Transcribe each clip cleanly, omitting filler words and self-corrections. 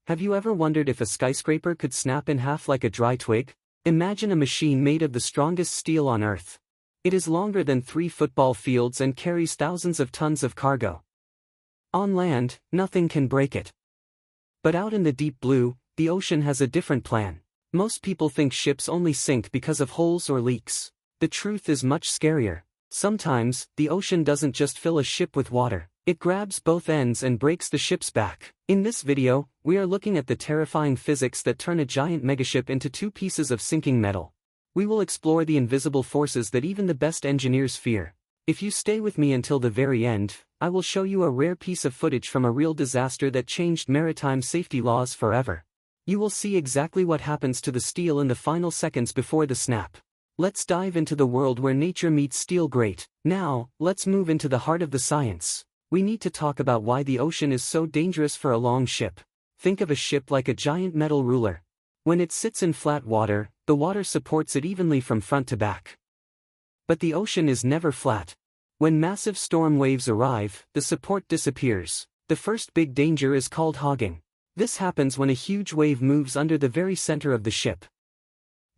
Have you ever wondered if a skyscraper could snap in half like a dry twig? Imagine a machine made of the strongest steel on Earth. It is longer than 3 football fields and carries thousands of tons of cargo. On land, nothing can break it. But out in the deep blue, the ocean has a different plan. Most people think ships only sink because of holes or leaks. The truth is much scarier. Sometimes, the ocean doesn't just fill a ship with water. It grabs both ends and breaks the ship's back. In this video, we are looking at the terrifying physics that turn a giant megaship into 2 pieces of sinking metal. We will explore the invisible forces that even the best engineers fear. If you stay with me until the very end, I will show you a rare piece of footage from a real disaster that changed maritime safety laws forever. You will see exactly what happens to the steel in the final seconds before the snap. Let's dive into the world where nature meets steel great. Now, let's move into the heart of the science. We need to talk about why the ocean is so dangerous for a long ship. Think of a ship like a giant metal ruler. When it sits in flat water, the water supports it evenly from front to back. But the ocean is never flat. When massive storm waves arrive, the support disappears. The first big danger is called hogging. This happens when a huge wave moves under the very center of the ship.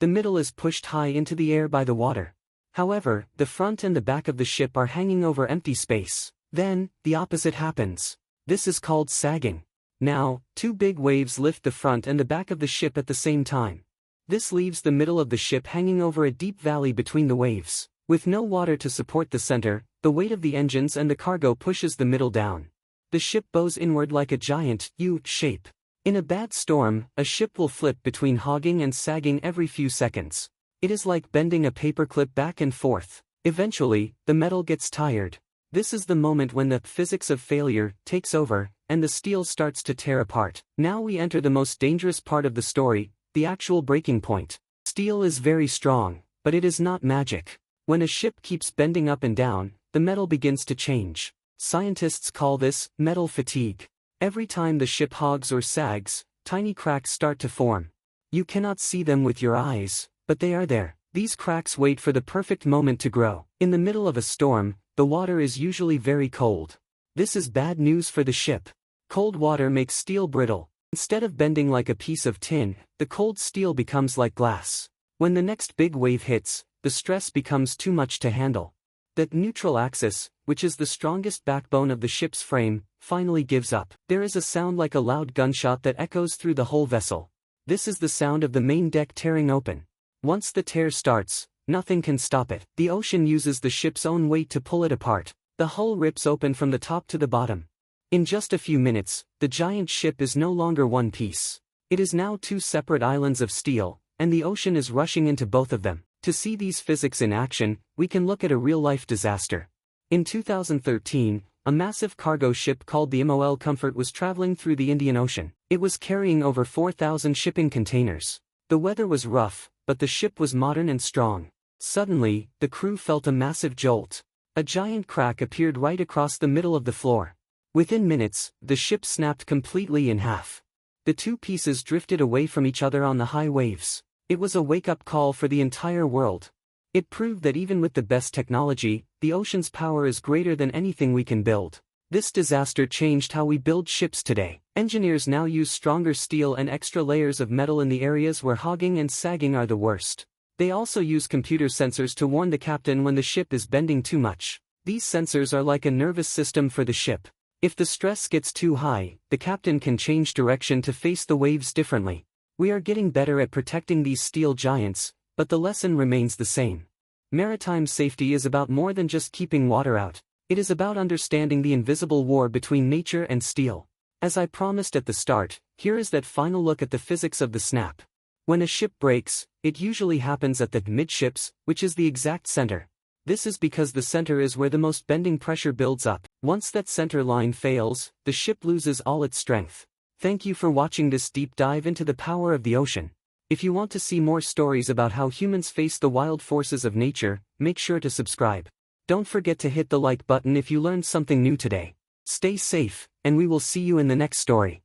The middle is pushed high into the air by the water. However, the front and the back of the ship are hanging over empty space. Then, the opposite happens. This is called sagging. Now, 2 big waves lift the front and the back of the ship at the same time. This leaves the middle of the ship hanging over a deep valley between the waves. With no water to support the center, the weight of the engines and the cargo pushes the middle down. The ship bows inward like a giant U shape. In a bad storm, a ship will flip between hogging and sagging every few seconds. It is like bending a paperclip back and forth. Eventually, the metal gets tired. This is the moment when the physics of failure takes over, and the steel starts to tear apart. Now we enter the most dangerous part of the story, the actual breaking point. Steel is very strong, but it is not magic. When a ship keeps bending up and down, the metal begins to change. Scientists call this metal fatigue. Every time the ship hogs or sags, tiny cracks start to form. You cannot see them with your eyes, but they are there. These cracks wait for the perfect moment to grow. In the middle of a storm, the water is usually very cold. This is bad news for the ship. Cold water makes steel brittle. Instead of bending like a piece of tin, the cold steel becomes like glass. When the next big wave hits, the stress becomes too much to handle. The neutral axis, which is the strongest backbone of the ship's frame, finally gives up. There is a sound like a loud gunshot that echoes through the whole vessel. This is the sound of the main deck tearing open. Once the tear starts, nothing can stop it. The ocean uses the ship's own weight to pull it apart. The hull rips open from the top to the bottom. In just a few minutes, the giant ship is no longer one piece. It is now 2 separate islands of steel, and the ocean is rushing into both of them. To see these physics in action, we can look at a real-life disaster. In 2013, a massive cargo ship called the MOL Comfort was traveling through the Indian Ocean. It was carrying over 4,000 shipping containers. The weather was rough, but the ship was modern and strong. Suddenly, the crew felt a massive jolt. A giant crack appeared right across the middle of the floor. Within minutes, the ship snapped completely in half. The 2 pieces drifted away from each other on the high waves. It was a wake-up call for the entire world. It proved that even with the best technology, the ocean's power is greater than anything we can build. This disaster changed how we build ships today. Engineers now use stronger steel and extra layers of metal in the areas where hogging and sagging are the worst. They also use computer sensors to warn the captain when the ship is bending too much. These sensors are like a nervous system for the ship. If the stress gets too high, the captain can change direction to face the waves differently. We are getting better at protecting these steel giants, but the lesson remains the same. Maritime safety is about more than just keeping water out. It is about understanding the invisible war between nature and steel. As I promised at the start, here is that final look at the physics of the snap. When a ship breaks, it usually happens at the midships, which is the exact center. This is because the center is where the most bending pressure builds up. Once that center line fails, the ship loses all its strength. Thank you for watching this deep dive into the power of the ocean. If you want to see more stories about how humans face the wild forces of nature, make sure to subscribe. Don't forget to hit the like button if you learned something new today. Stay safe, and we will see you in the next story.